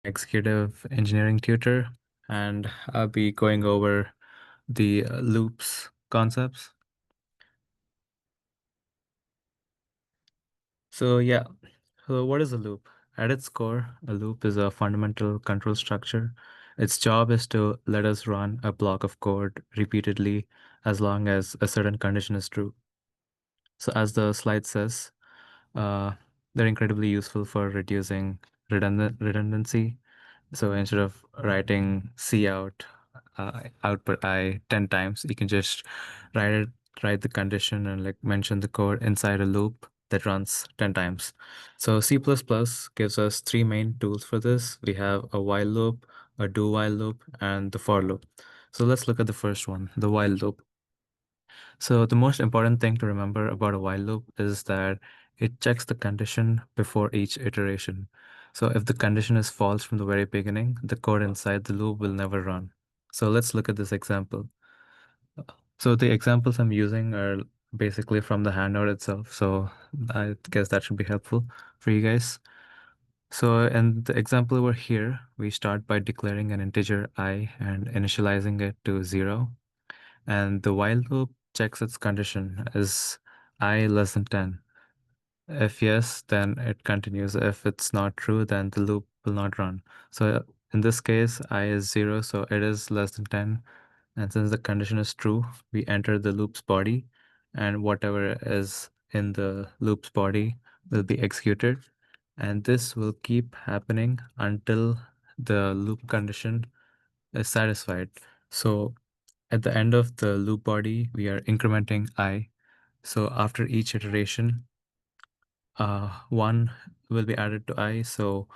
executive engineering tutor, and I'll be going over the loops concepts. So yeah, so what is a loop? At its core, a loop is a fundamental control structure. Its job is to let us run a block of code repeatedly as long as a certain condition is true. So as the slide says, uh, they're incredibly useful for reducing redundancy. So instead of writing C out, output I 10 times, you can just write it, write the condition and like mention the code inside a loop that runs 10 times. So C++ gives us three main tools for this. We have a while loop, a do while loop, and the for loop. So let's look at the first one, the while loop. So the most important thing to remember about a while loop is that it checks the condition before each iteration. So if the condition is false from the very beginning, the code inside the loop will never run. So let's look at this example. So the examples I'm using are basically from the handout itself. So I guess that should be helpful for you guys. So in the example over here, we start by declaring an integer I and initializing it to 0. And the while loop checks its condition is I less than 10. If yes, then it continues. If it's not true, then the loop will not run. So in this case, I is 0, so it is less than 10. And since the condition is true, we enter the loop's body, and whatever is in the loop's body will be executed. And this will keep happening until the loop condition is satisfied. So at the end of the loop body, we are incrementing I. So after each iteration, 1 will be added to I. So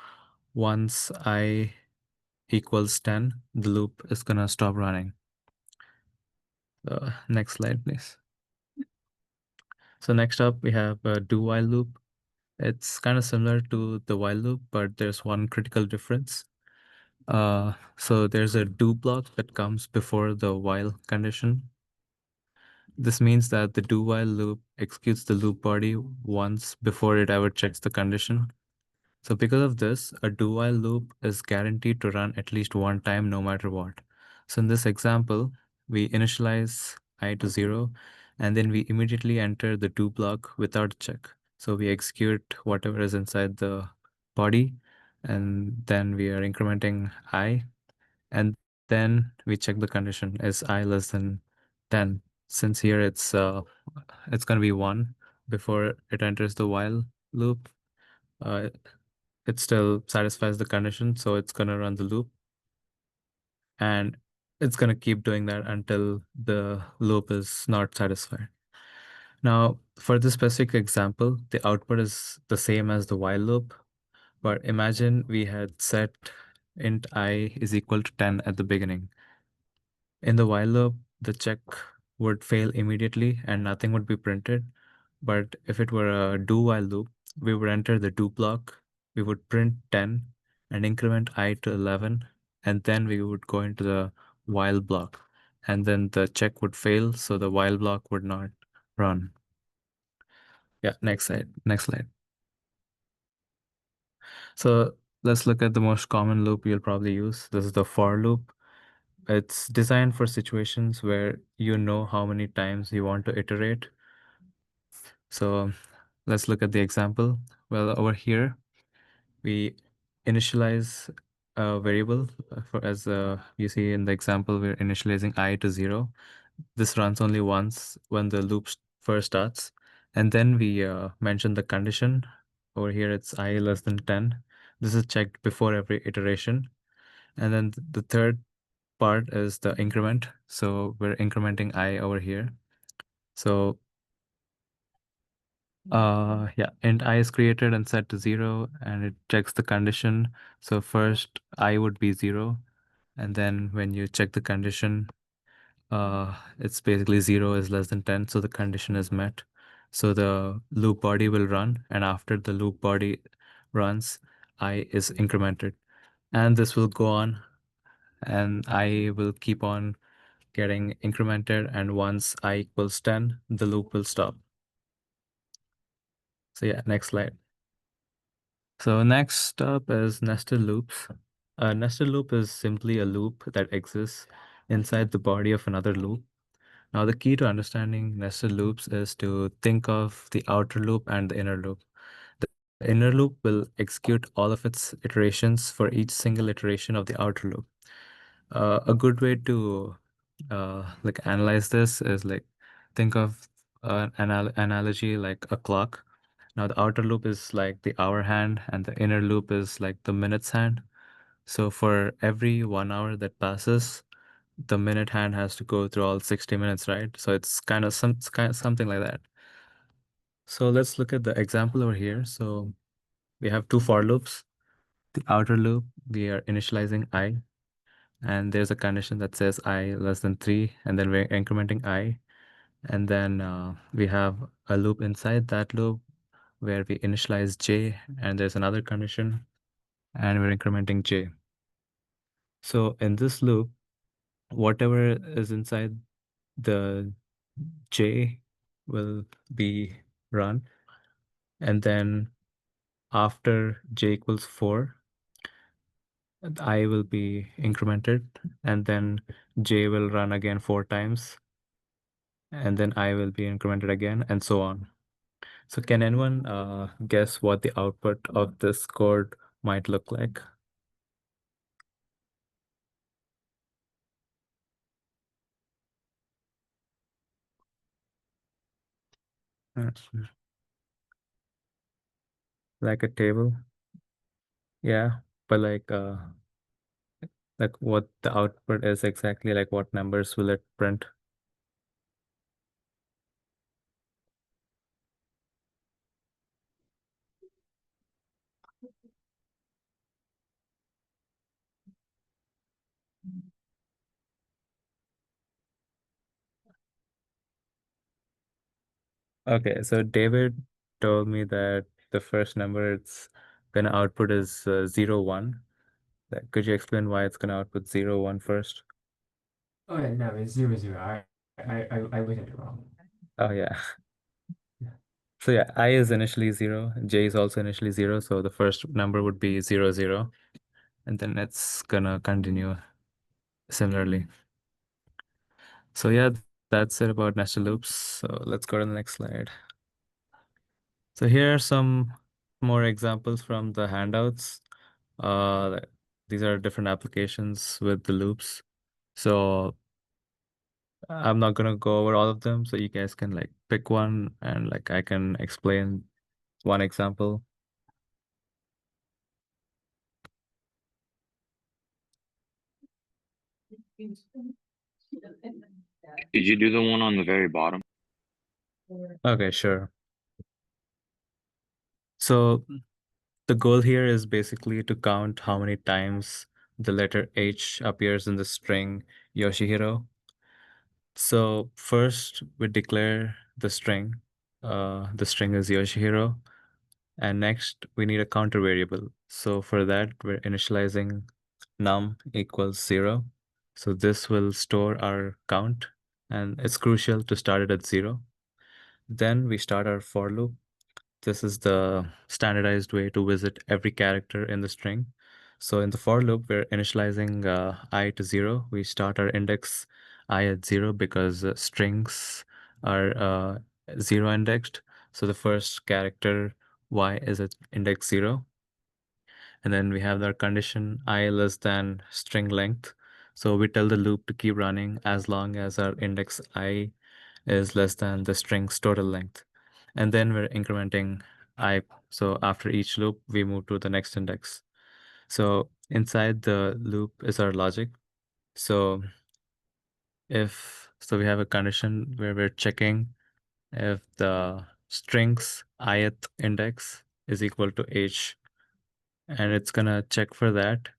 once I equals 10, the loop is gonna stop running. Next slide, please. So next up, we have a do while loop. It's kind of similar to the while loop, but there's one critical difference. So there's a do block that comes before the while condition. This means that the do while loop executes the loop body once before it ever checks the condition. So because of this, a do while loop is guaranteed to run at least one time no matter what. So in this example, we initialize I to 0 and then we immediately enter the do block without a check. So we execute whatever is inside the body and then we are incrementing I and then we check the condition is I less than 10. Since here it's going to be 1 before it enters the while loop. Uh, it still satisfies the condition, so it's going to run the loop and it's going to keep doing that until the loop is not satisfied. Now, for this specific example, the output is the same as the while loop, but imagine we had set int I is equal to 10 at the beginning. In the while loop, the check would fail immediately and nothing would be printed. But if it were a do while loop, we would enter the do block, we would print 10 and increment I to 11, and then we would go into the while block. And then the check would fail, so the while block would not run. Yeah, next slide. Next slide. So let's look at the most common loop you'll probably use. This is the for loop. It's designed for situations where you know how many times you want to iterate. So let's look at the example. Well, over here, we initialize a variable for as you see in the example, we're initializing I to 0. This runs only once when the loop first starts. And then we mention the condition. Over here, it's I less than 10. This is checked before every iteration. And then the third part is the increment. So we're incrementing I over here. So yeah, int I is created and set to 0 and it checks the condition. So first I would be 0 and then when you check the condition, it's basically 0 is less than 10, so the condition is met. So the loop body will run and after the loop body runs, I is incremented. And this will go on and I will keep on getting incremented and once I equals 10, the loop will stop. So yeah, next slide. So next up is nested loops. A nested loop is simply a loop that exists inside the body of another loop. Now, the key to understanding nested loops is to think of the outer loop and the inner loop. The inner loop will execute all of its iterations for each single iteration of the outer loop. A good way to like analyze this is like think of an analogy like a clock. Now, the outer loop is like the hour hand, and the inner loop is like the minutes hand. So for every 1 hour that passes, the minute hand has to go through all 60 minutes, right? So it's kind of something like that. So let's look at the example over here. So we have two for loops. The outer loop, we are initializing I, and there's a condition that says I less than 3, and then we're incrementing I. And then we have a loop inside that loop where we initialize J, and there's another condition, and we're incrementing J. So in this loop, whatever is inside the J will be run. And then after J equals 4, I will be incremented. And then J will run again 4 times. And then I will be incremented again, and so on. So can anyone guess what the output of this code might look like? Uh, Like a table? Yeah, but like what the output is exactly, like what numbers will it print? Okay, so David told me that the first number it's gonna output is 0, 1. Could you explain why it's gonna output 0, 1 first? Oh yeah, no, it's 0, 0. I looked at it wrong. Oh yeah. So yeah, I is initially 0, J is also initially 0, so the first number would be 0, 0, and then it's gonna continue similarly. So yeah, that's it about nested loops. So let's go to the next slide. So here are some more examples from the handouts. Uh, these are different applications with the loops. So I'm not gonna go over all of them, so you guys can like pick one and like I can explain one example. Did you do the one on the very bottom? Okay, sure. So the goal here is basically to count how many times the letter H appears in the string Yoshihiro. So first we declare the string. The string is Yoshihiro. And next we need a counter variable. So for that we're initializing num equals 0. So this will store our count, and it's crucial to start it at 0. Then we start our for loop. This is the standardized way to visit every character in the string. So in the for loop, we're initializing I to 0. We start our index I at 0 because strings are 0 indexed. So the first character Y is at index 0. And then we have our condition I less than string length. So we tell the loop to keep running as long as our index I is less than the string's total length. And then we're incrementing I. So after each loop, we move to the next index. So inside the loop is our logic. So we have a condition where we're checking if the string's ith index is equal to h, and it's gonna check for that.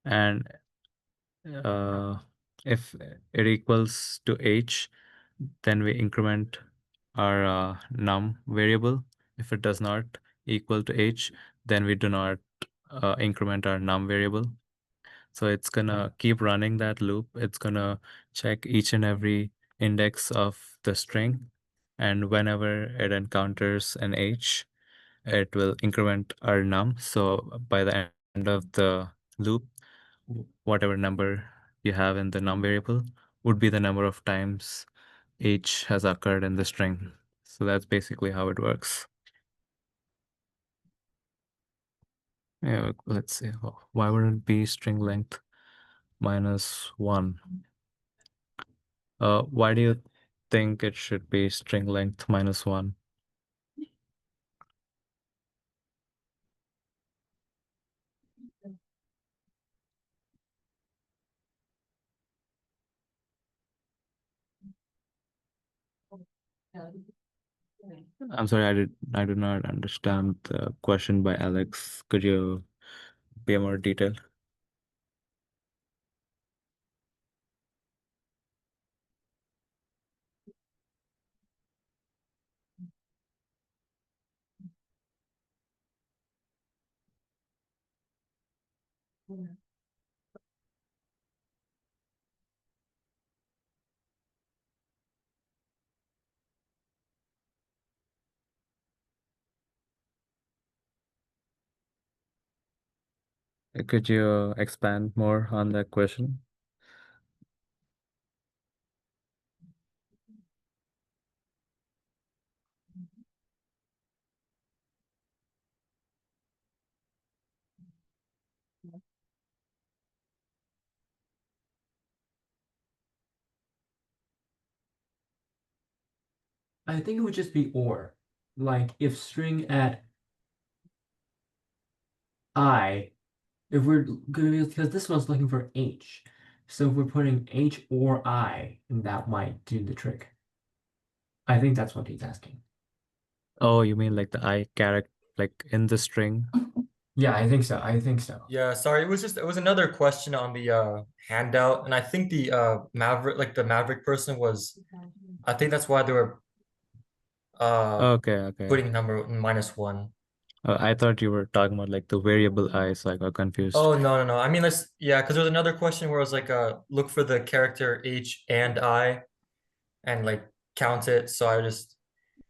And uh, if it equals to h, then we increment our num variable. If it does not equal to h, then we do not increment our num variable. So it's gonna keep running that loop. It's gonna check each and every index of the string, and whenever it encounters an h, it will increment our num. So by the end of the loop, whatever number you have in the num variable would be the number of times H has occurred in the string. So that's basically how it works. Yeah, let's see. Why wouldn't it be string length -1? Why do you think it should be string length -1? I'm sorry, I did not understand the question by Alex. Could you be more detailed? Could you expand more on that question? I think it would just be or. Like if string at I, if we're because this one's looking for H. So if we're putting H or I, that might do the trick. I think that's what he's asking. Oh, you mean like the I character, like in the string? Yeah, I think so. I think so. Yeah, sorry. It was another question on the handout, and I think the Maverick person was, I think that's why they were Okay, okay. putting number -1. I thought you were talking about like the variable I, so I got confused. Oh, no, no, no. I mean, yeah, because there's another question where it was like look for the character H and I and like count it. So I just,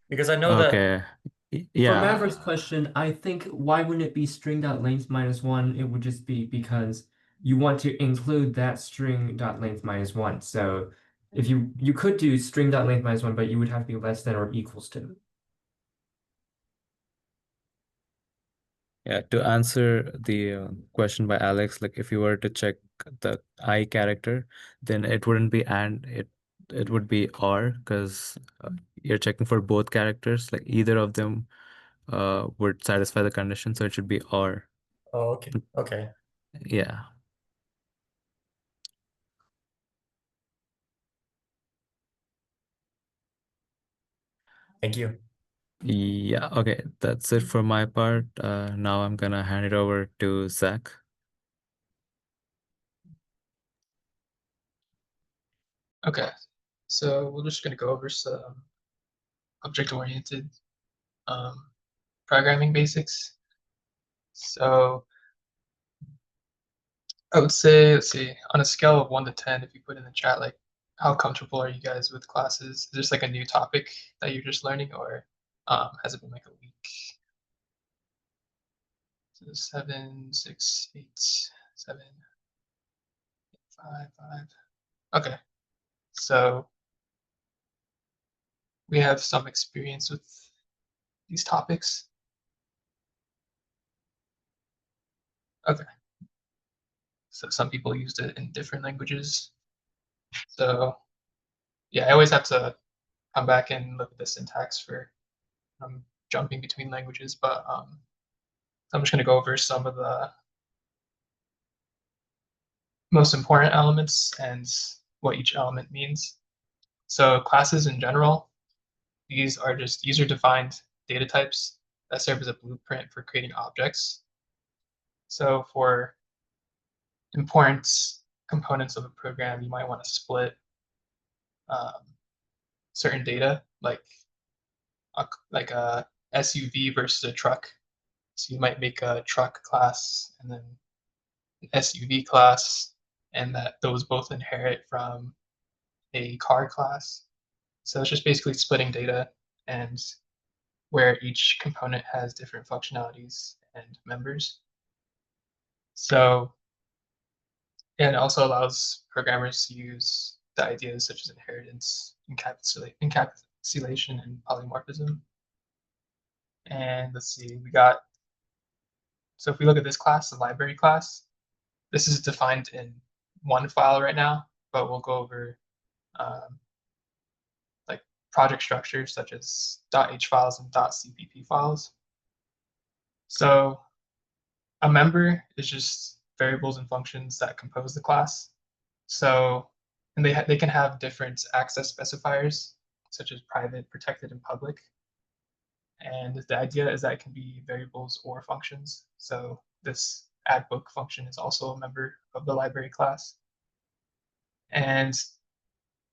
because I know that, Okay. For Yeah. Maverick's question, I think why wouldn't it be string dot length -1? It would just be because you want to include that string dot length -1. So if you could do string dot length -1, but you would have to be less than or equals to. Yeah, to answer the question by Alex, like if you were to check the I character, then it wouldn't be and it would be or because you're checking for both characters, like either of them would satisfy the condition, so it should be or. oh, okay, okay. Yeah. Thank you. Yeah, okay, that's it for my part. Now I'm gonna hand it over to Zach. Okay, so we're just going to go over some object-oriented programming basics. So I would say, let's see, on a scale of 1 to 10, if you put in the chat, like, how comfortable are you guys with classes? Is this like a new topic that you're just learning, or has it been like a week? So 7, 6, 8, 7, 5, 5. Okay, so we have some experience with these topics. Okay. So some people used it in different languages. So yeah, I always have to come back and look at the syntax for jumping between languages, but I'm just going to go over some of the most important elements and what each element means. So classes in general, these are just user-defined data types that serve as a blueprint for creating objects. So for important components of a program, you might want to split certain data, like a SUV versus a truck. So you might make a truck class and then an SUV class, and that those both inherit from a car class. So it's just basically splitting data and where each component has different functionalities and members. So And it also allows programmers to use the ideas such as inheritance, encapsulation, and polymorphism. And let's see, so if we look at this class, the library class, this is defined in one file right now, but we'll go over like project structures such as .h files and .cpp files. So a member is just variables and functions that compose the class. So, and they can have different access specifiers, such as private, protected, and public. And the idea is that it can be variables or functions. So this add book function is also a member of the library class. And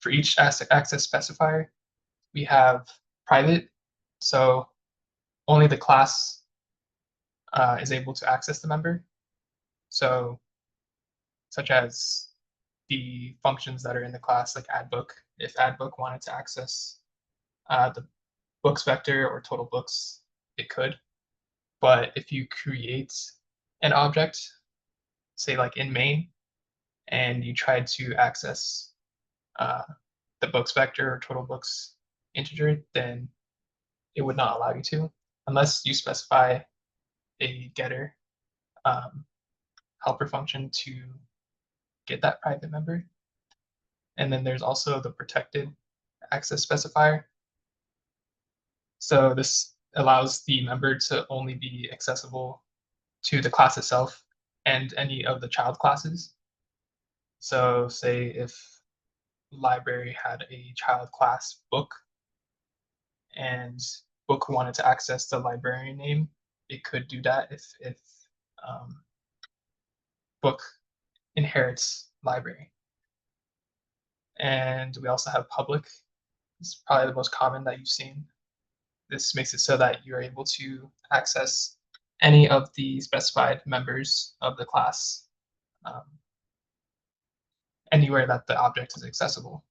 for each access specifier, we have private. So only the class is able to access the member. So such as the functions that are in the class, like add book. If add book wanted to access the books vector or total books, it could. But if you create an object, say like in main, and you tried to access uh, the books vector or total books integer, then it would not allow you to, unless you specify a getter helper function to get that private member. And then there's also the protected access specifier. So this allows the member to only be accessible to the class itself and any of the child classes. So say if library had a child class book and book wanted to access the librarian name, it could do that if book inherits library. And we also have public. It's probably the most common that you've seen. This makes it so that you're able to access any of the specified members of the class anywhere that the object is accessible.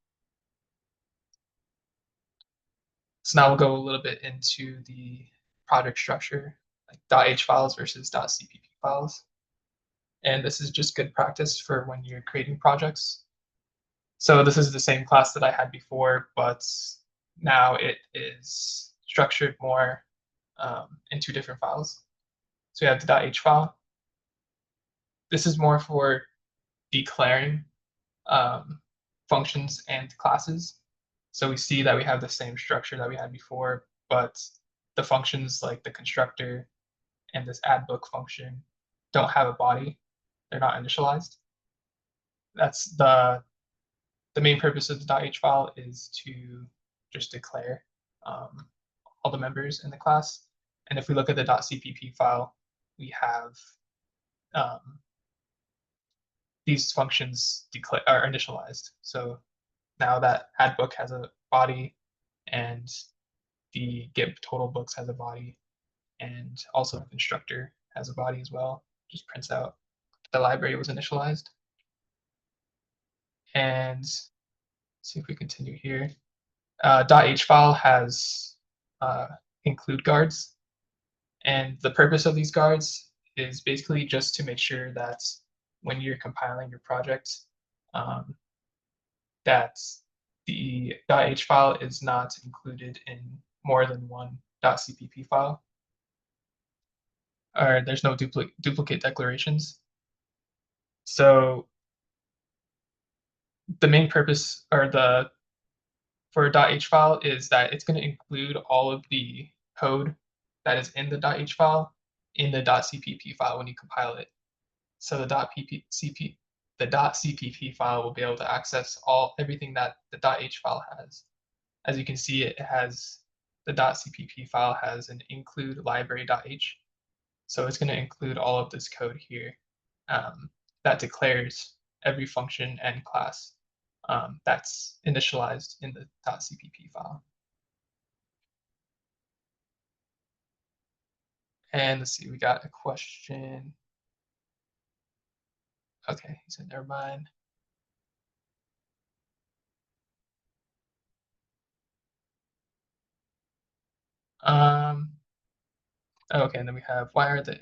So now we'll go a little bit into the project structure, like .h files versus .cpp files. And this is just good practice for when you're creating projects. So this is the same class that I had before, but now it is structured more in two different files. So we have the .h file. This is more for declaring functions and classes. So we see that we have the same structure that we had before, but the functions like the constructor and this add book function don't have a body. They're not initialized. That's the main purpose of the .h file is to just declare all the members in the class. And if we look at the .cpp file, we have these functions are initialized. So now that add book has a body and the get total books has a body, and also the constructor has a body as well, just prints out the library was initialized. And see if we continue here. .h file has include guards, and the purpose of these guards is basically just to make sure that when you're compiling your project, that the .h file is not included in more than one .cpp file, or there's no duplicate declarations. So the main purpose or for a .h file is that it's going to include all of the code that is in the .h file in the .cpp file when you compile it. So the .cpp file will be able to access everything that the .h file has. As you can see, it has the .cpp file has an include library.h. So it's going to include all of this code here that declares every function and class that's initialized in the .cpp file. And let's see, we got a question. Okay, he said never mind. Okay, and then we have why are they?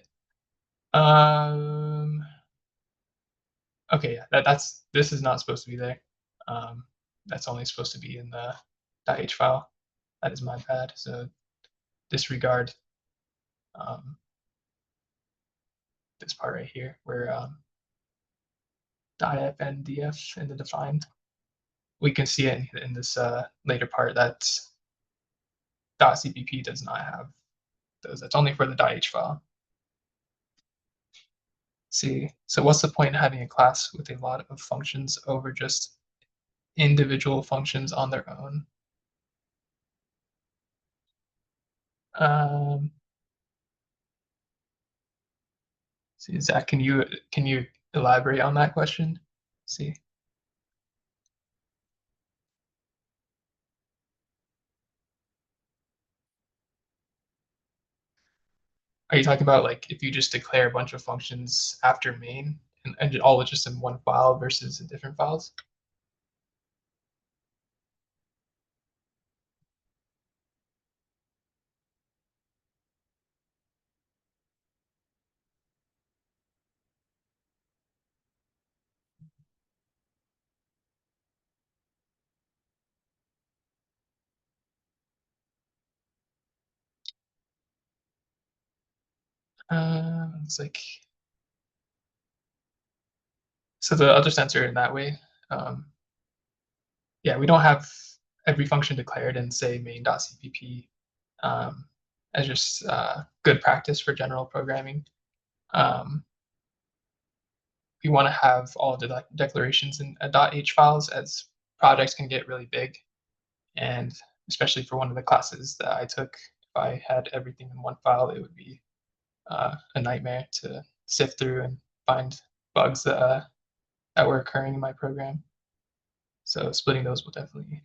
Okay, yeah, this is not supposed to be there. That's only supposed to be in the .h file. That is my bad. So disregard this part right here where .f and df in the defined. We can see it in this later part that .cpp does not have those. That's only for the .h file. See, so what's the point in having a class with a lot of functions over just individual functions on their own? See, Zach, can you elaborate on that question? See. Are you talking about like if you just declare a bunch of functions after main and all just in one file versus in different files? It's like so the other sensor in that way. Yeah, we don't have every function declared in say main.cpp as just good practice for general programming. We want to have all of the declarations in .h files as projects can get really big, and especially for one of the classes that I took, if I had everything in one file, it would be a nightmare to sift through and find bugs that were occurring in my program. So splitting those will definitely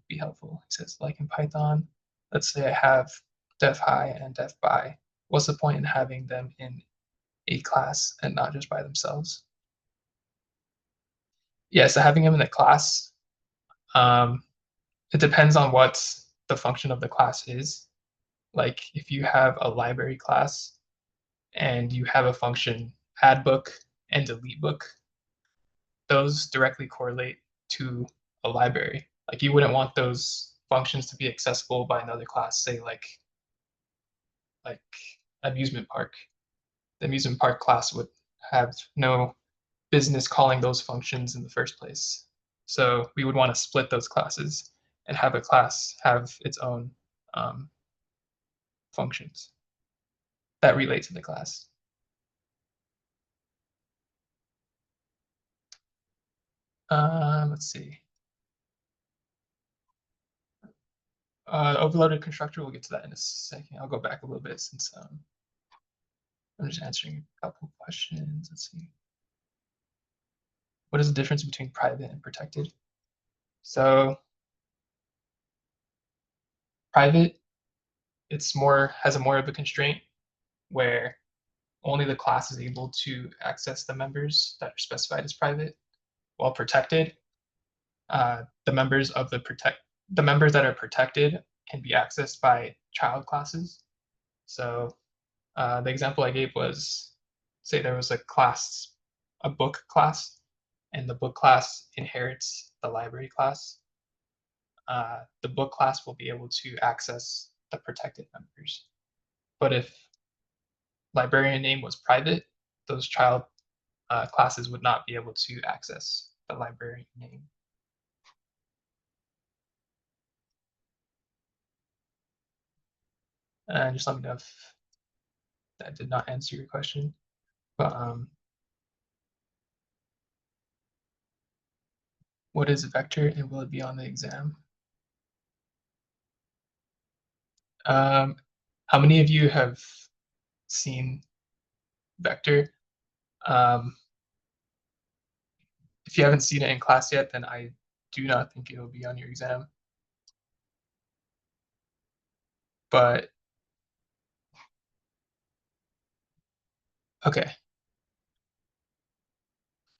be helpful. It says like in Python, let's say I have def high and def by. What's the point in having them in a class and not just by themselves? Yeah, so having them in a class, it depends on what the function of the class is. Like if you have a library class and you have a function add book and delete book, those directly correlate to a library. Like you wouldn't want those functions to be accessible by another class, say like amusement park. The amusement park class would have no business calling those functions in the first place. So we would want to split those classes and have a class have its own functions that relate to the class. Let's see. Overloaded constructor, we'll get to that in a second. I'll go back a little bit since I'm just answering a couple questions. Let's see. What is the difference between private and protected? So private, has a more of a constraint where only the class is able to access the members that are specified as private, while protected, the members that are protected can be accessed by child classes. So the example I gave was, say there was a book class, and the book class inherits the library class. The book class will be able to access the protected members. But if librarian name was private, those child classes would not be able to access the librarian name. And just let me know if that did not answer your question. But what is a vector and will it be on the exam? How many of you have seen vector? If you haven't seen it in class yet, then I do not think it will be on your exam. But okay.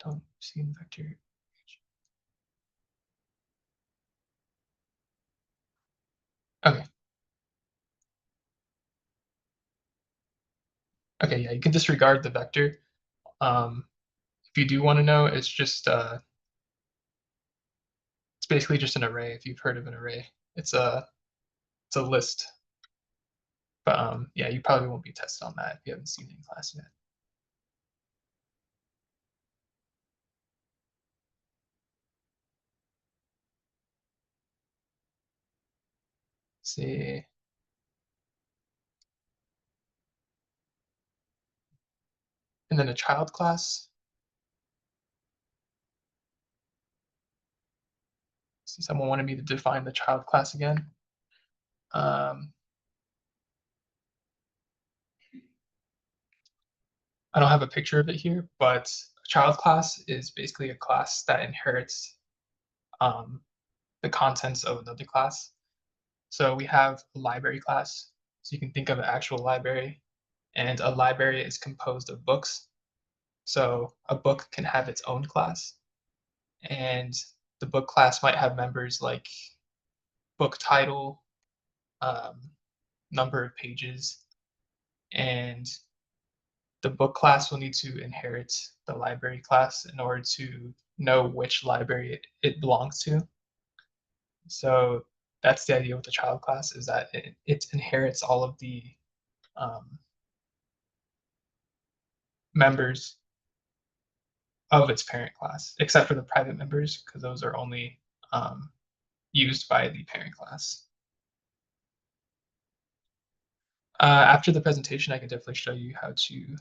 Don't see the vector. Okay. Okay, yeah, you can disregard the vector. if you do want to know, it's just it's basically just an array. If you've heard of an array, it's a list. But yeah, you probably won't be tested on that if you haven't seen it in class yet. Let's see. And then a child class. See, someone wanted me to define the child class again. I don't have a picture of it here, but a child class is basically a class that inherits the contents of another class. So we have a library class. So you can think of an actual library, and a library is composed of books. So a book can have its own class, and the book class might have members like book title, number of pages, and the book class will need to inherit the library class in order to know which library it belongs to. So that's the idea with the child class, is that it inherits all of the members of its parent class, except for the private members, because those are only used by the parent class. After the presentation, I can definitely show you how to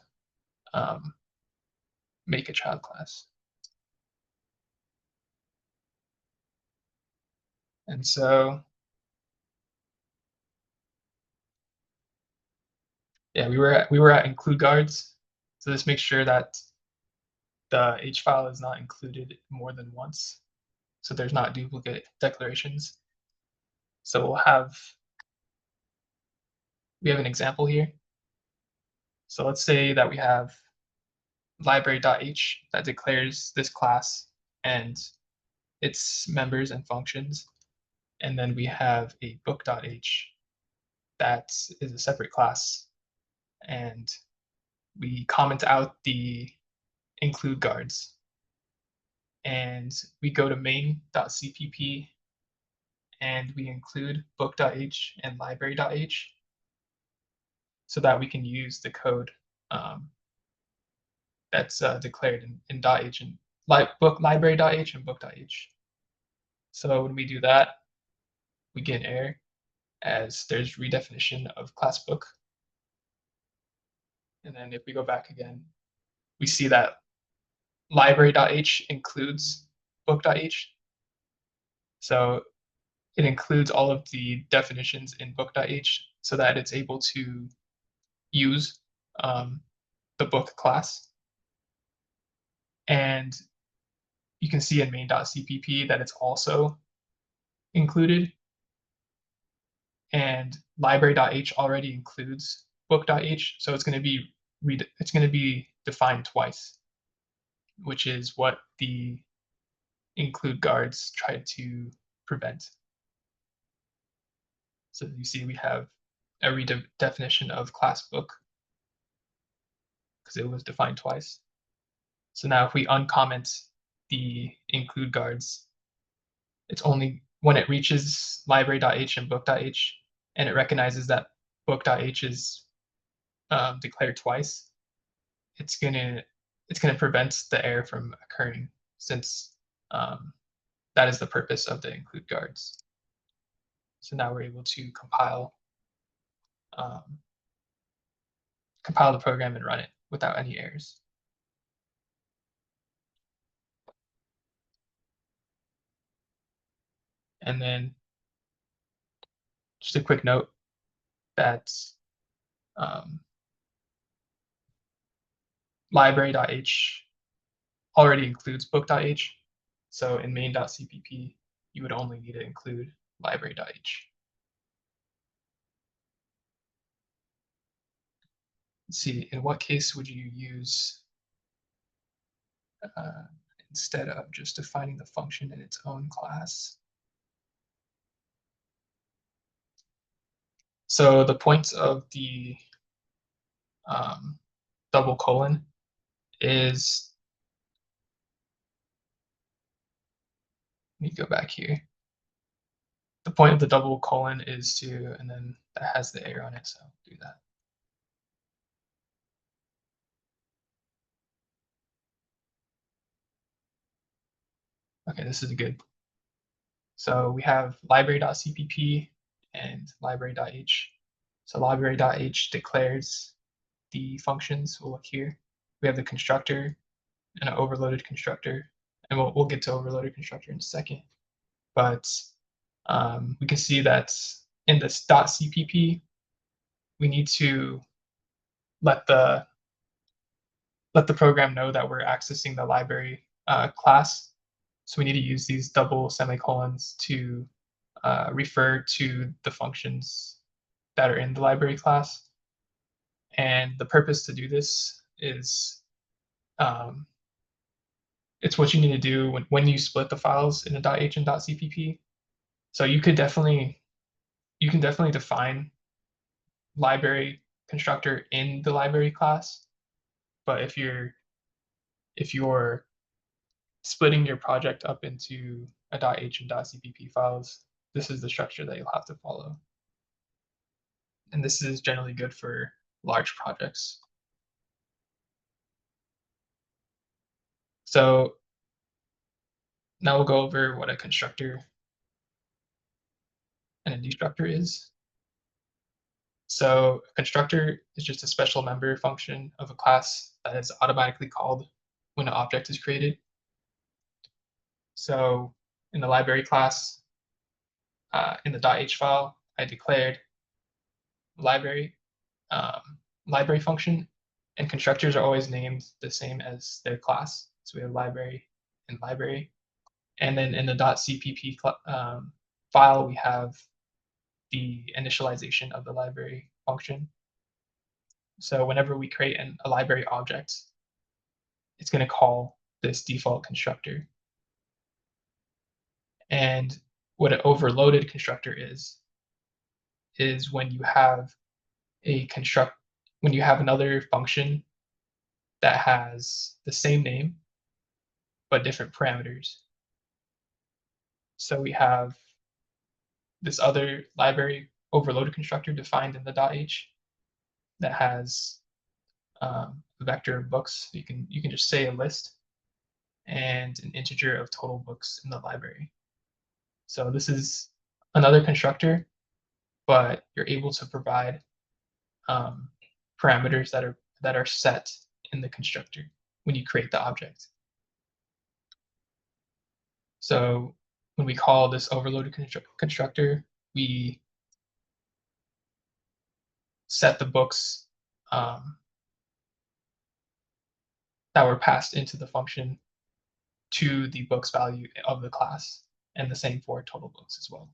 make a child class. And so, yeah, we were at include guards. So this makes sure that the H file is not included more than once, so there's not duplicate declarations. So we have an example here. So let's say that we have library.h that declares this class and its members and functions. And then we have a book.h that is a separate class. And we comment out the include guards. And we go to main.cpp and we include book.h and library.h so that we can use the code that's declared in .h and book library.h and book.h. So when we do that, we get an error as there's redefinition of class book. And then if we go back again, we see that library.h includes book.h. So it includes all of the definitions in book.h so that it's able to use the book class. And you can see in main.cpp that it's also included. And library.h already includes book.h, so it's going to be defined twice, which is what the include guards tried to prevent. So you see we have a redefinition of class book because it was defined twice. So now if we uncomment the include guards, it's only when it reaches library.h and book.h and it recognizes that book.h is declared twice, it's gonna prevent the error from occurring, since that is the purpose of the include guards. So now we're able to compile the program and run it without any errors. And then just a quick note that library.h already includes book.h. So in main.cpp, you would only need to include library.h. Let's see, in what case would you use instead of just defining the function in its own class? So the point of the double colon is me go back here. The point of the double colon is to, and then that has the arrow on it, so do that. Okay, this is good. So we have library.cpp and library.h. So library.h declares the functions. We'll look here. We have the constructor and an overloaded constructor, and we'll get to overloaded constructor in a second. But we can see that in this .cpp, we need to let the program know that we're accessing the library class. So we need to use these double semicolons to refer to the functions that are in the library class. And the purpose to do this is it's what you need to do when you split the files in a .h and .cpp. So you can definitely define library constructor in the library class, but if you're splitting your project up into a .h and .cpp files, this is the structure that you'll have to follow. And this is generally good for large projects. So now we'll go over what a constructor and a destructor is. So a constructor is just a special member function of a class that is automatically called when an object is created. So in the library class, in the .h file, I declared library library function, and constructors are always named the same as their class. So we have library and library. And then in the .cpp file, we have the initialization of the library function. So whenever we create a library object, it's going to call this default constructor. And what an overloaded constructor is when you have when you have another function that has the same name but different parameters. So we have this other library overloaded constructor defined in the .h that has a vector of books. You can just say a list and an integer of total books in the library. So this is another constructor, but you're able to provide parameters that are set in the constructor when you create the object. So when we call this overloaded constructor, we set the books that were passed into the function to the books value of the class, and the same for total books as well.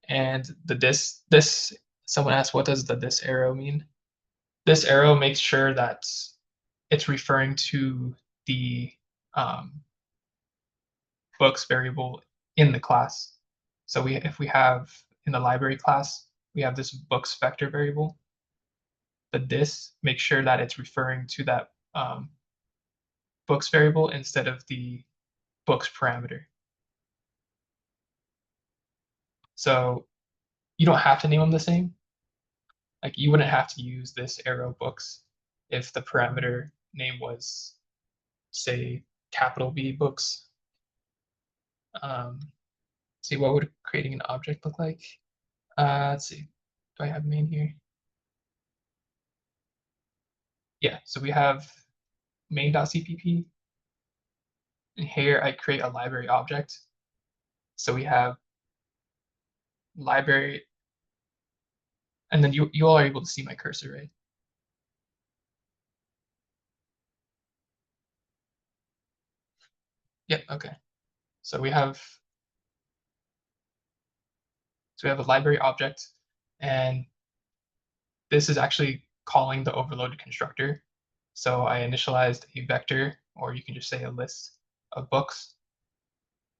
And the this someone asked, what does the this arrow mean? This arrow makes sure that it's referring to the books variable in the class. So if we have in the library class, we have this books vector variable. The this makes sure that it's referring to that books variable instead of the books parameter. So you don't have to name them the same. Like you wouldn't have to use this arrow books if the parameter name was, say, capital B books. See, what would creating an object look like? Let's see. Do I have main here? Yeah, so we have main.cpp. And here I create a library object. So we have library, and then you all are able to see my cursor, right? Yep, okay. So we have a library object, and this is actually calling the overloaded constructor. So I initialized a vector, or you can just say a list of books,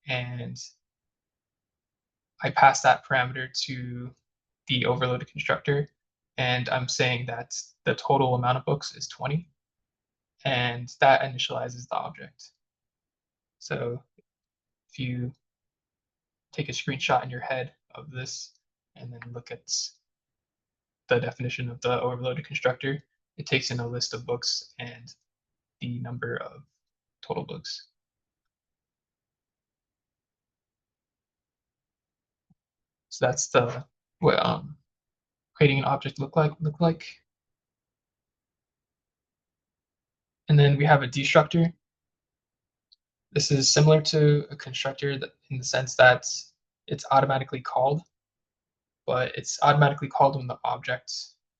and I pass that parameter to the overloaded constructor, and I'm saying that the total amount of books is 20. and that initializes the object. So if you take a screenshot in your head of this and then look at the definition of the overloaded constructor, it takes in a list of books and the number of total books. So that's the what creating an object look like. And then we have a destructor. This is similar to a constructor in the sense that it's automatically called, but it's automatically called when the object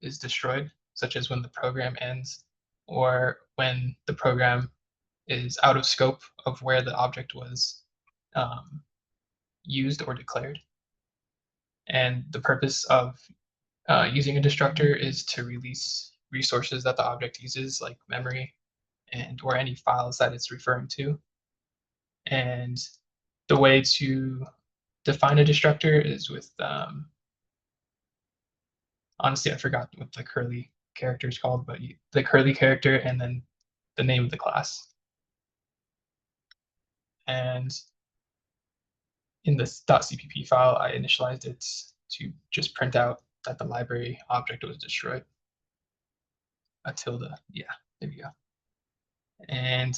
is destroyed, such as when the program ends or when the program is out of scope of where the object was used or declared. And the purpose of using a destructor is to release resources that the object uses, like memory and or any files that it's referring to. And the way to define a destructor is with honestly, I forgot what the curly character is called, but the curly character and then the name of the class. And in this .cpp file, I initialized it to just print out that the library object was destroyed. A tilde, yeah, there we go. And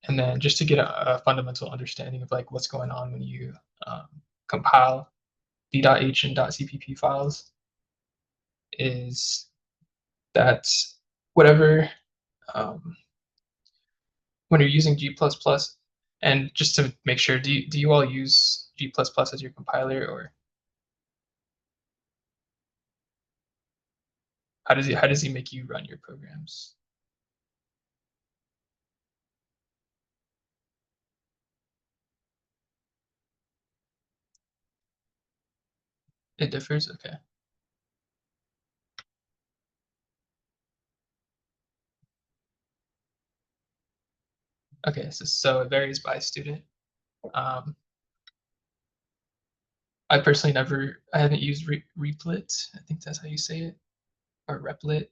then just to get a fundamental understanding of like what's going on when you compile d.h and .cpp files is that whatever when you're using G++, and just to make sure, do you all use G++ as your compiler, or how does he make you run your programs? It differs, okay. Okay, so it varies by student. I personally I haven't used Replit, I think that's how you say it, or Replit.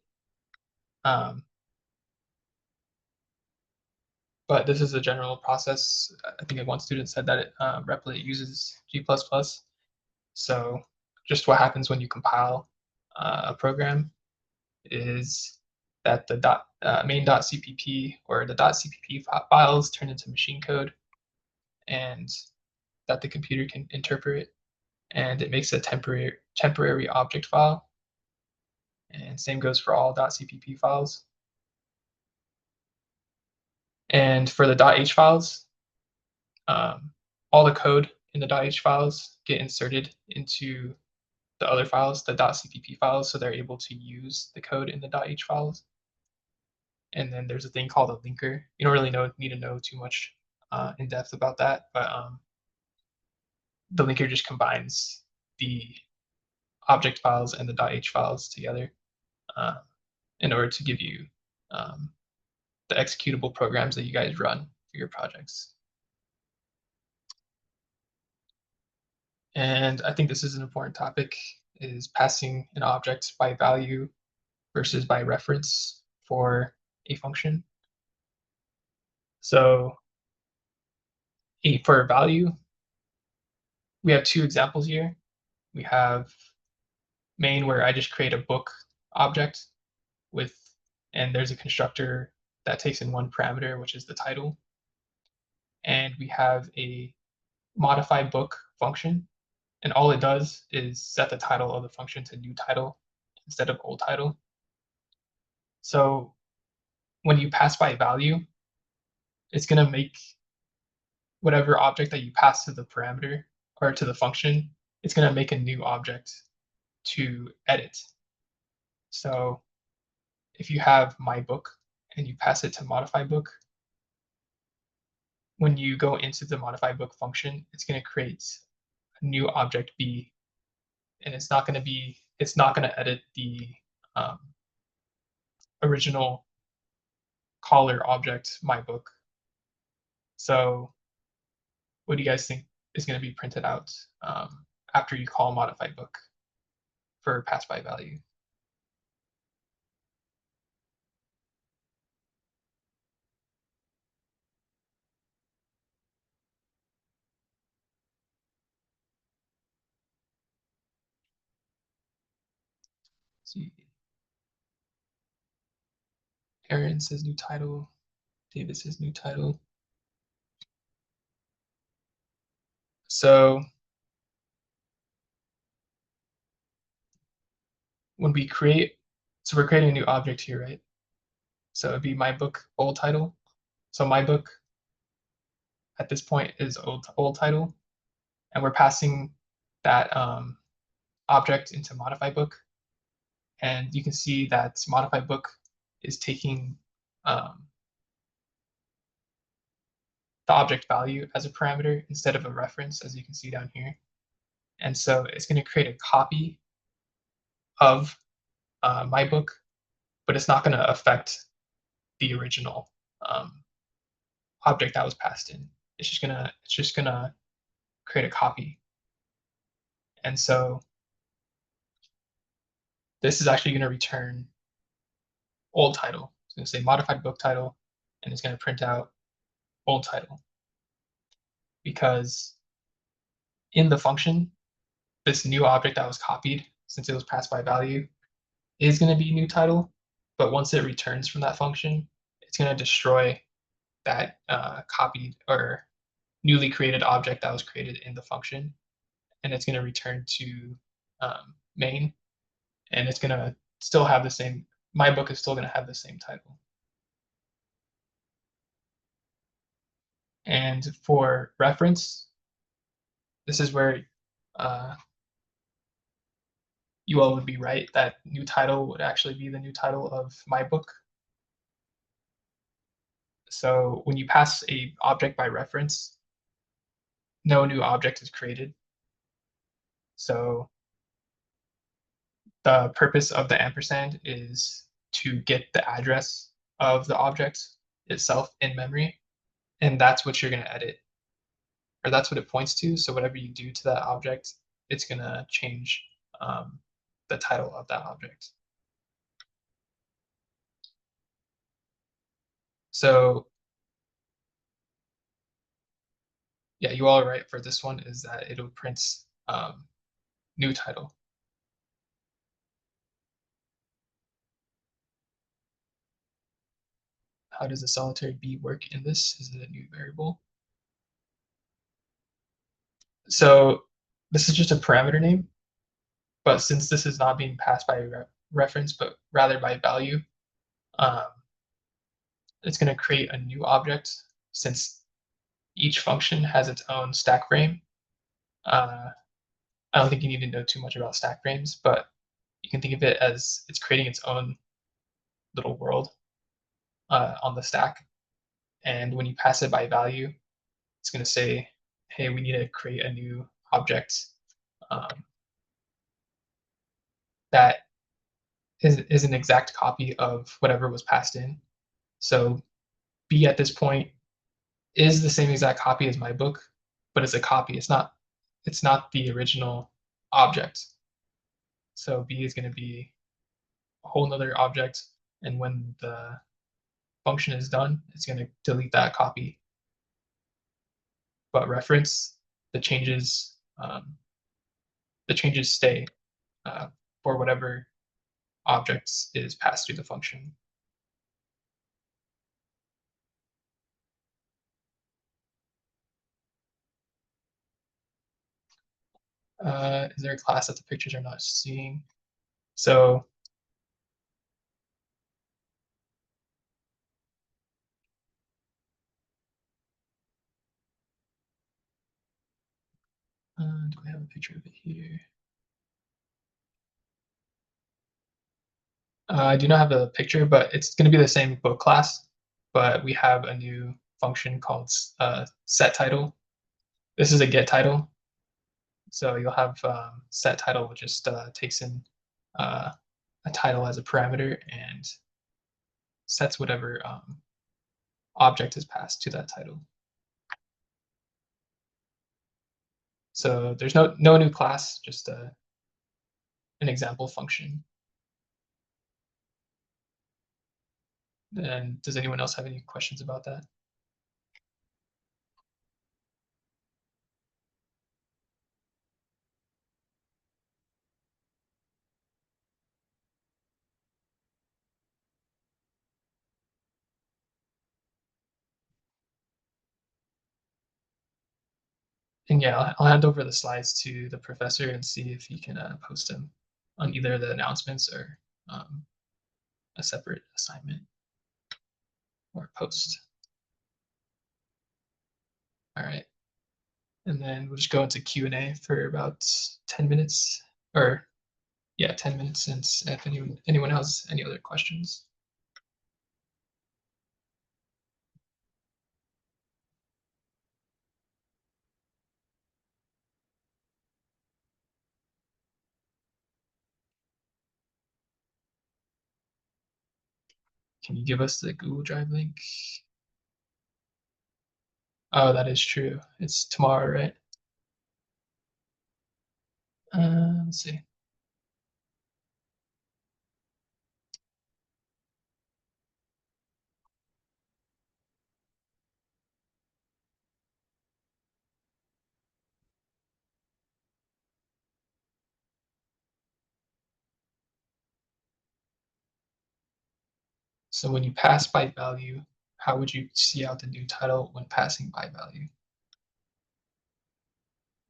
But this is a general process. I think one student said that Replit uses G++. So just what happens when you compile a program is that the main.cpp or the .cpp files turn into machine code, and that the computer can interpret, and it makes a temporary object file. And same goes for all .cpp files. And for the .h files, all the code in the .h files get inserted into the other files, the .cpp files, so they're able to use the code in the .h files. And then there's a thing called a linker. You don't really need to know too much in depth about that, but the linker just combines the object files and the .h files together in order to give you the executable programs that you guys run for your projects. And I think this is an important topic, is passing an object by value versus by reference for a function. So for value, we have two examples here. We have main, where I just create a book object and there's a constructor that takes in one parameter, which is the title. And we have a modify book function, and all it does is set the title of the function to new title instead of old title. So when you pass by value, it's going to make whatever object that you pass to the parameter or to the function, it's going to make a new object to edit. So if you have my book and you pass it to modify book, when you go into the modify book function, it's going to create a new object B, and it's not going to edit the original caller object, my book. So what do you guys think is going to be printed out after you call modify book? for pass by value. Let's see. Aaron says new title. David says new title. So when we create, so we're creating a new object here, right? So it'd be my book old title. So my book at this point is old title, and we're passing that object into modify book. And you can see that modify book is taking the object value as a parameter instead of a reference, as you can see down here. And so it's going to create a copy of my book, but it's not going to affect the original object that was passed in. It's just gonna create a copy. And so this is actually going to return old title. It's going to say modified book title, and it's going to print out old title. Because in the function, this new object that was copied, since it was passed by value, is going to be new title. But once it returns from that function, it's going to destroy that copied or newly created object that was created in the function. And it's going to return to main. And it's going to still have the same, my book is still going to have the same title. And for reference, this is where you all would be right that new title would actually be the new title of my book. So when you pass a object by reference, no new object is created. So the purpose of the ampersand is to get the address of the object itself in memory, and that's what you're going to edit, or that's what it points to. So whatever you do to that object, it's going to change the title of that object. So yeah, you all are right for this one, is that it'll print new title. How does the solitary B work in this? Is it a new variable? So this is just a parameter name, but since this is not being passed by reference, but rather by value, it's going to create a new object since each function has its own stack frame. I don't think you need to know too much about stack frames, but you can think of it as it's creating its own little world on the stack. And when you pass it by value, it's going to say, hey, we need to create a new object that is an exact copy of whatever was passed in. So B at this point is the same exact copy as my book, but it's a copy. It's not the original object. So B is going to be a whole nother object, and when the function is done, it's going to delete that copy. But reference, the changes stay for whatever objects is passed through the function. Is there a class that the pictures are not seeing? So do I have a picture of it here? I do not have a picture, but it's going to be the same book class, but we have a new function called set title. This is a get title. So you'll have set title, which just takes in a title as a parameter and sets whatever object is passed to that title. So there's no new class, just an example function. And does anyone else have any questions about that? And yeah, I'll hand over the slides to the professor and see if he can post them on either the announcements or a separate assignment or post. All right. And then we'll just go into Q&A for about 10 minutes, or yeah, 10 minutes, since if anyone has any other questions. Can you give us the Google Drive link? Oh, that is true. It's tomorrow, right? Let's see. So when you pass byte value, how would you see out the new title when passing byte value?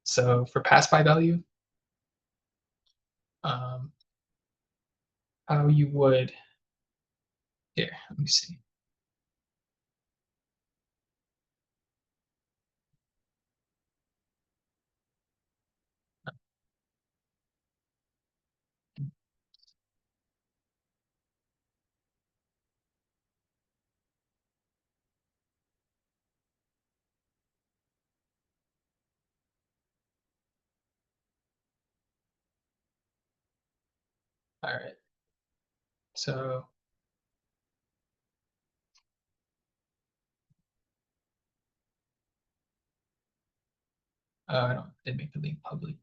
So for pass byte value, how you would, here, let me see. All right. So I don't, did make the link public.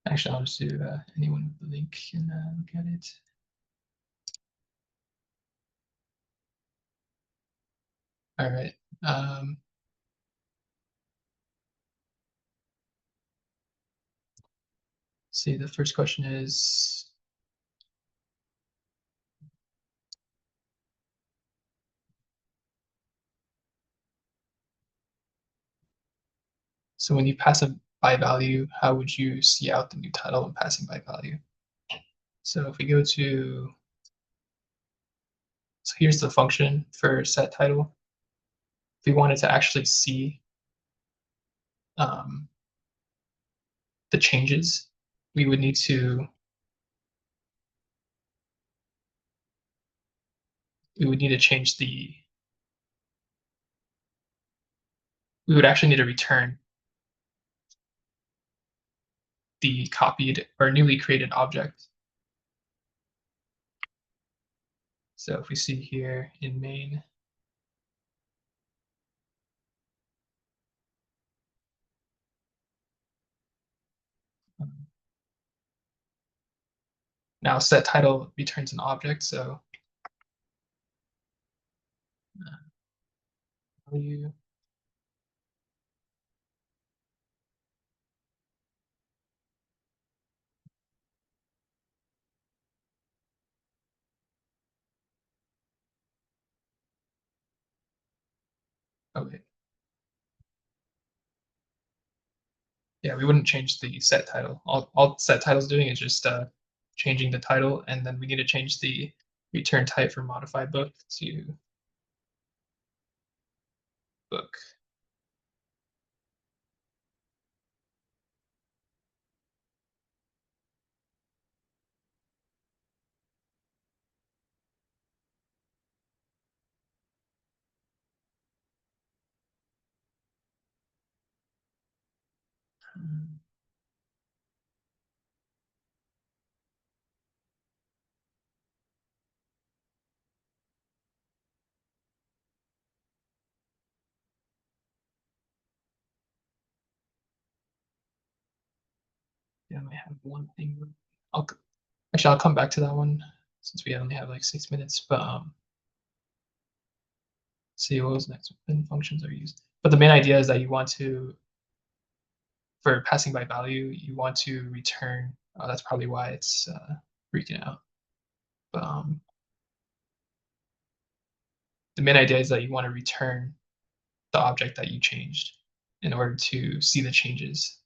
Actually, I'll just do anyone with the link can look at it. All right. See, the first question is, so when you pass a byte value, how would you see out the new title when passing byte value? So if we go to, so here's the function for set title. If we wanted to actually see the changes, we would need to change the, we would actually need to return the copied or newly created object. So if we see here in main, now set title returns an object, so value. Okay. Yeah, we wouldn't change the set title. All set title's doing is just changing the title, and then we need to change the return type from modified book to book. Yeah, I might have one thing. Actually, I'll come back to that one since we only have like 6 minutes. But see what was next. When functions are used. But the main idea is that you want to, for passing by value, you want to return. Oh, that's probably why it's freaking out. But the main idea is that you want to return the object that you changed in order to see the changes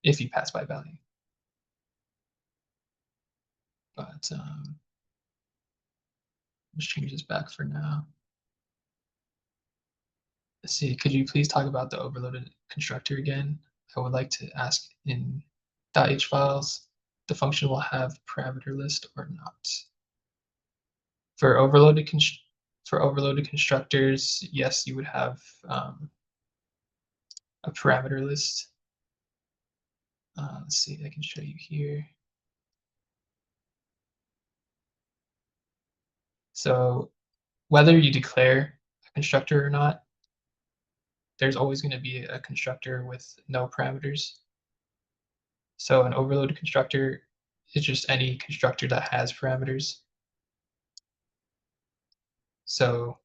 if you pass by value. But let's change this back for now. Let's see, could you please talk about the overloaded constructor again? I would like to ask in .h files, the function will have parameter list or not. For overloaded constructors, yes, you would have a parameter list. Let's see, I can show you here. So whether you declare a constructor or not, there's always going to be a constructor with no parameters. So an overloaded constructor is just any constructor that has parameters. So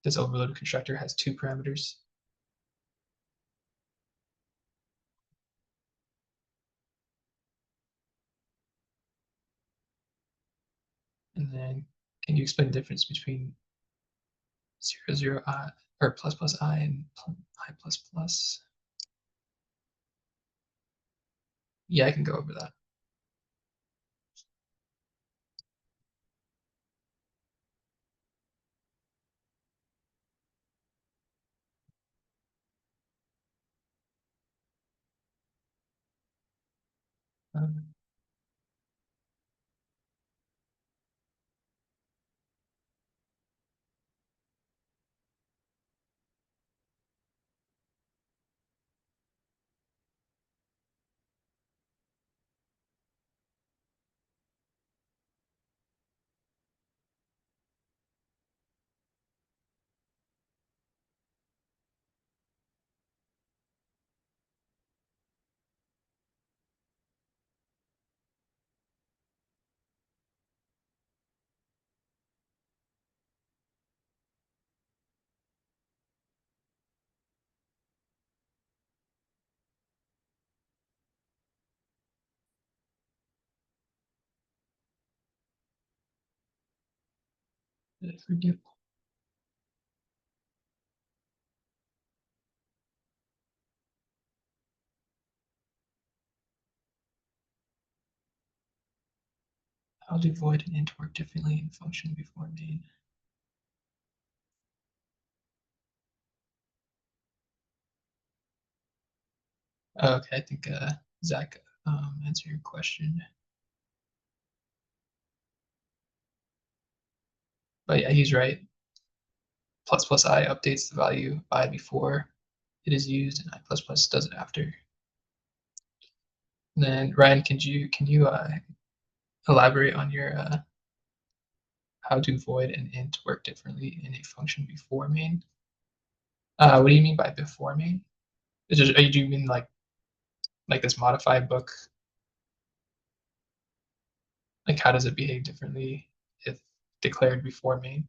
this overloaded constructor has 2 parameters. And then can you explain the difference between 0, 0, I, or plus plus I and I plus plus? Yeah, I can go over that. Um, Did I forget? How do void and int work differently in function before main? Okay, I think Zach answered your question. But yeah, he's right. Plus plus I updates the value I before it is used, and I plus plus does it after. And then Ryan, can you elaborate on your how do void and int work differently in a function before main? What do you mean by before main? Do you mean like this modify book? Like how does it behave differently if declared before main?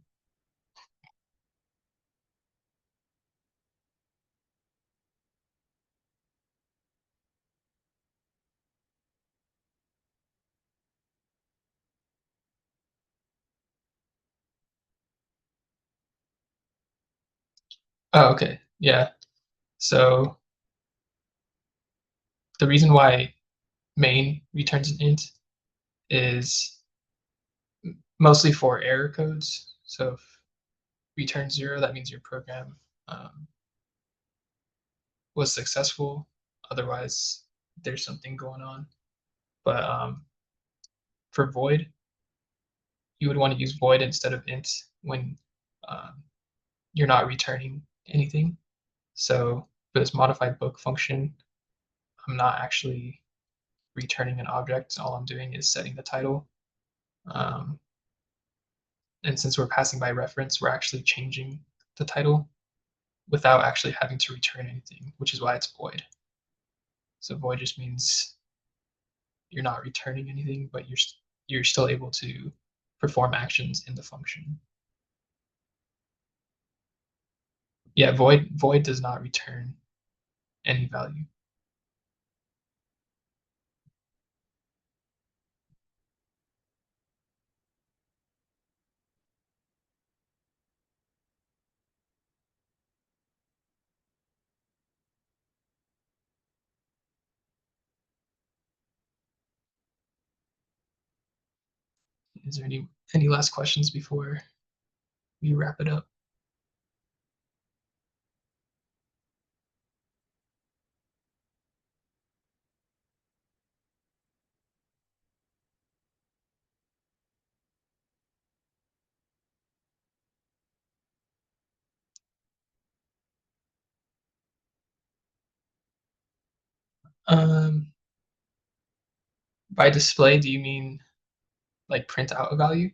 Oh, okay, yeah. So the reason why main returns an int is mostly for error codes. So if return 0, that means your program was successful. Otherwise, there's something going on. But for void, you would want to use void instead of int when you're not returning anything. So for this modified book function, I'm not actually returning an object. All I'm doing is setting the title. And since we're passing by reference, we're actually changing the title without actually having to return anything, which is why it's void. So void just means you're not returning anything, but you're still able to perform actions in the function. Yeah, void does not return any value. Is there any last questions before we wrap it up? By display, do you mean like print out a value?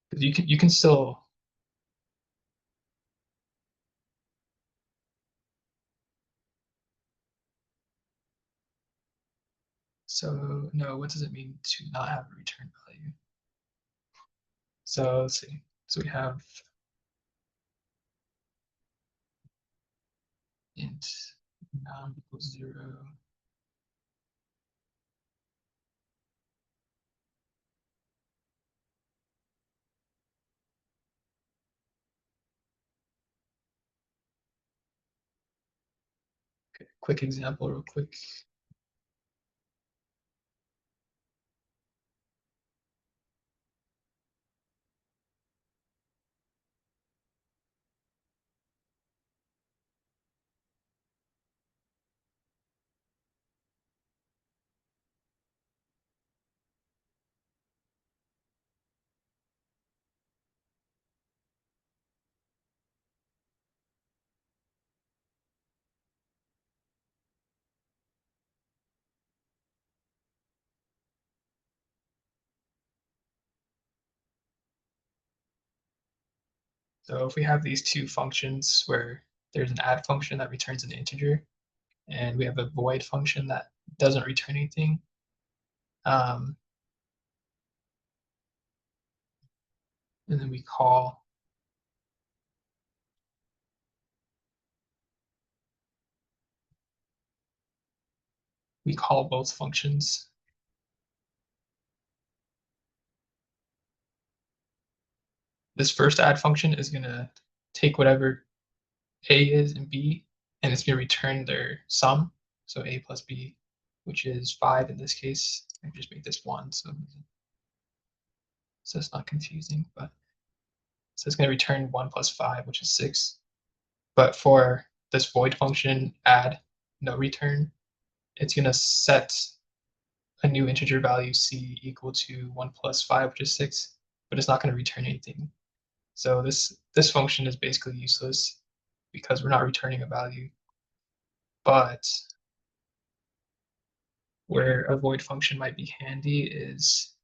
Because you can still. So no, what does it mean to not have a return value? So let's see. So we have int non equals 0. Okay, quick example, real quick. So if we have these two functions where there's an add function that returns an integer, and we have a void function that doesn't return anything, and then we call both functions. This first add function is going to take whatever a is and b, and it's going to return their sum. So a plus b, which is 5 in this case. I just make this 1, so it's not confusing. But so it's going to return 1 plus 5, which is 6. But for this void function add no return, it's going to set a new integer value c equal to 1 plus 5, which is 6, but it's not going to return anything. So this function is basically useless because we're not returning a value. But where a void function might be handy is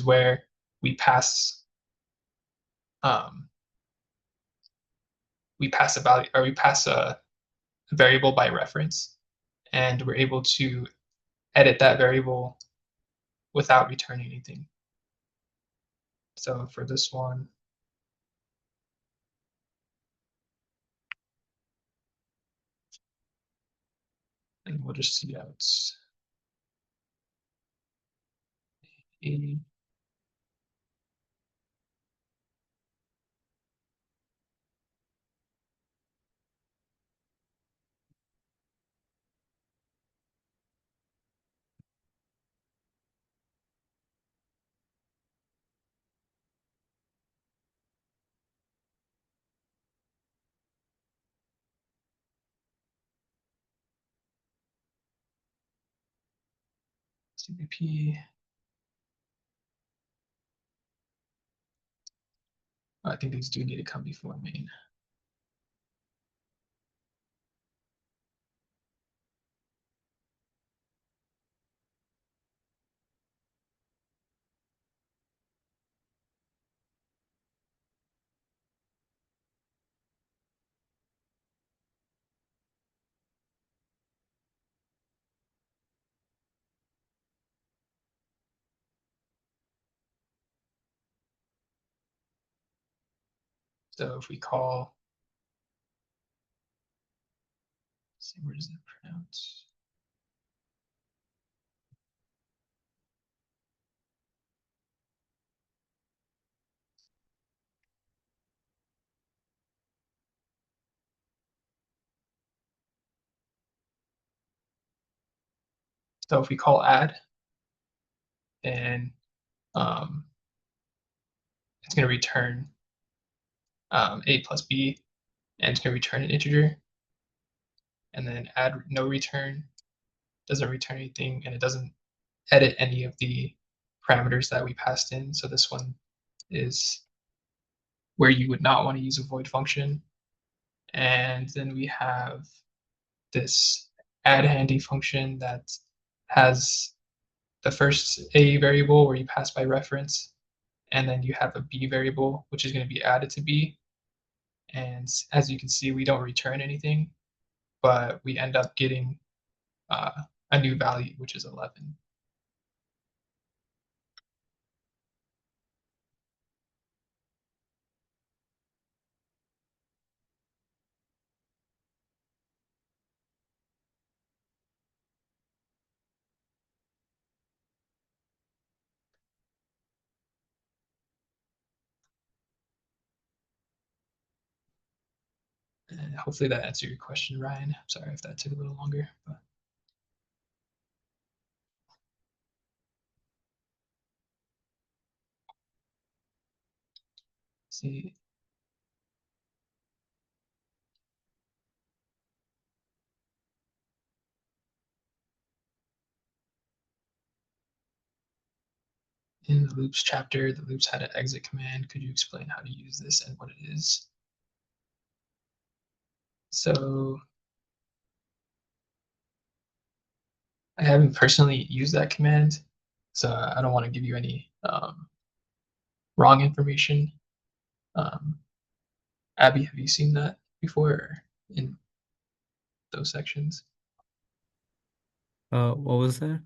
where we pass a value, or we pass a variable by reference, and we're able to edit that variable without returning anything. So for this one, and we'll just see how it's A. CBP. I think these do need to come before main. So if we call, let's see, where does that pronounce? So if we call add, then it's going to return a plus b, and it's going to return an integer. And then add no return doesn't return anything, and it doesn't edit any of the parameters that we passed in. So this one is where you would not want to use a void function. And then we have this add handy function that has the first a variable where you pass by reference, and then you have a b variable which is going to be added to b. And as you can see, we don't return anything, but we end up getting a new value, which is 11. And hopefully that answered your question, Ryan. Sorry if that took a little longer, but see. In the loops chapter, the loops had an exit command. Could you explain how to use this and what it is? So I haven't personally used that command, so I don't want to give you any wrong information. Abby, have you seen that before in those sections? What was that?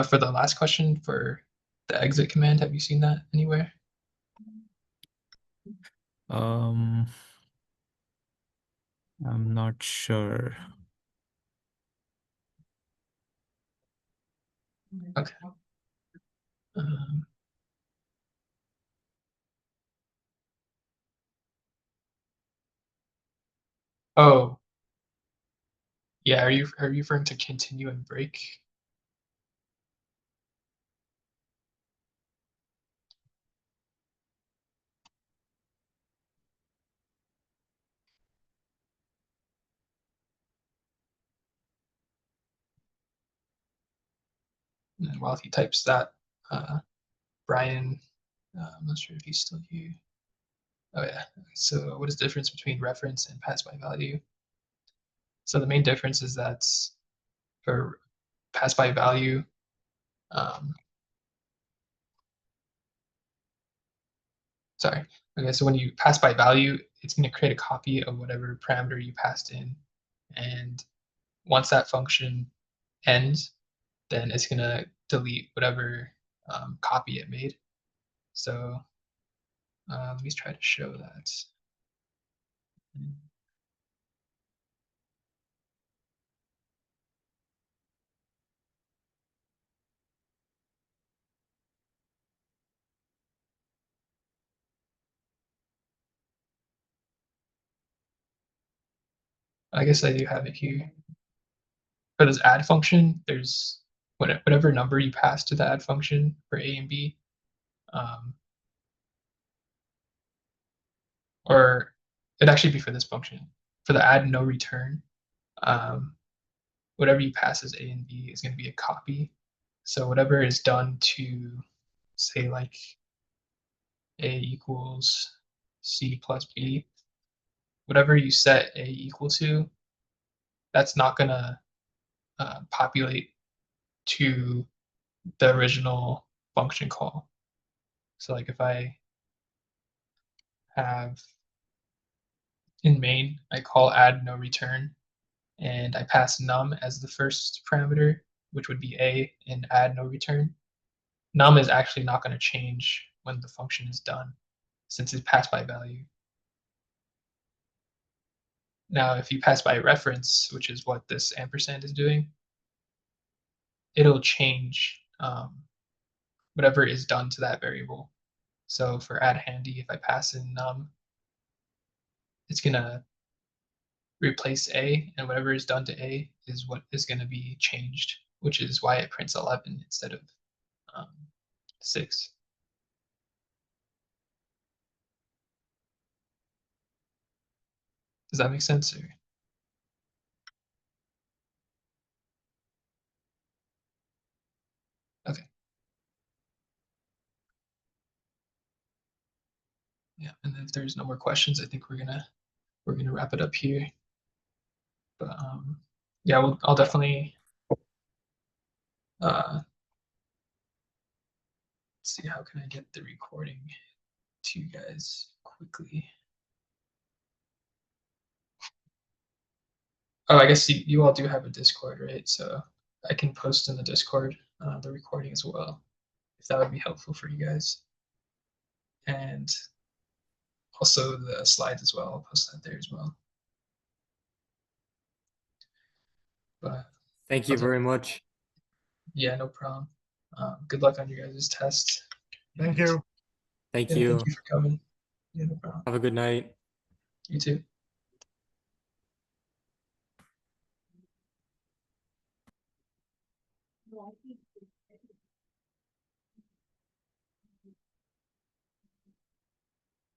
For the last question, for the exit command, have you seen that anywhere? I'm not sure. Okay. Um, oh, yeah. Are you referring to continue and break? And then while he types that, Brian, I'm not sure if he's still here. Oh yeah. So what is the difference between reference and pass by value? So the main difference is that for pass by value, sorry. Okay, so when you pass by value, it's going to create a copy of whatever parameter you passed in. And once that function ends, then it's going to delete whatever copy it made. So let me try to show that. I guess I do have it here. For this add function, there's whatever number you pass to the add function for a and b, or it'd actually be for this function. For the add no return, whatever you pass as a and b is going to be a copy. So whatever is done to, say, like a equals c plus b, whatever you set a equal to, that's not going to populate to the original function call. So like if I have in main, I call add no return, and I pass num as the first parameter, which would be a in add no return. Num is actually not going to change when the function is done, since it's passed by value. Now, if you pass by reference, which is what this ampersand is doing, it'll change whatever is done to that variable. So for add handy, if I pass in num, it's going to replace a, and whatever is done to a is what is going to be changed, which is why it prints 11 instead of 6. Does that make sense? Or? Okay. Yeah, and if there's no more questions, I think we're gonna wrap it up here. But yeah, I'll definitely see how can I get the recording to you guys quickly. Oh, I guess you all do have a Discord, right? So I can post in the Discord the recording as well, if that would be helpful for you guys. And also the slides as well. I'll post that there as well. But Thank you very much. yeah, no problem. Good luck on your guys' test. Thank you. Thank Yeah, you. thank you for coming. Yeah, no problem. Have a good night. You too.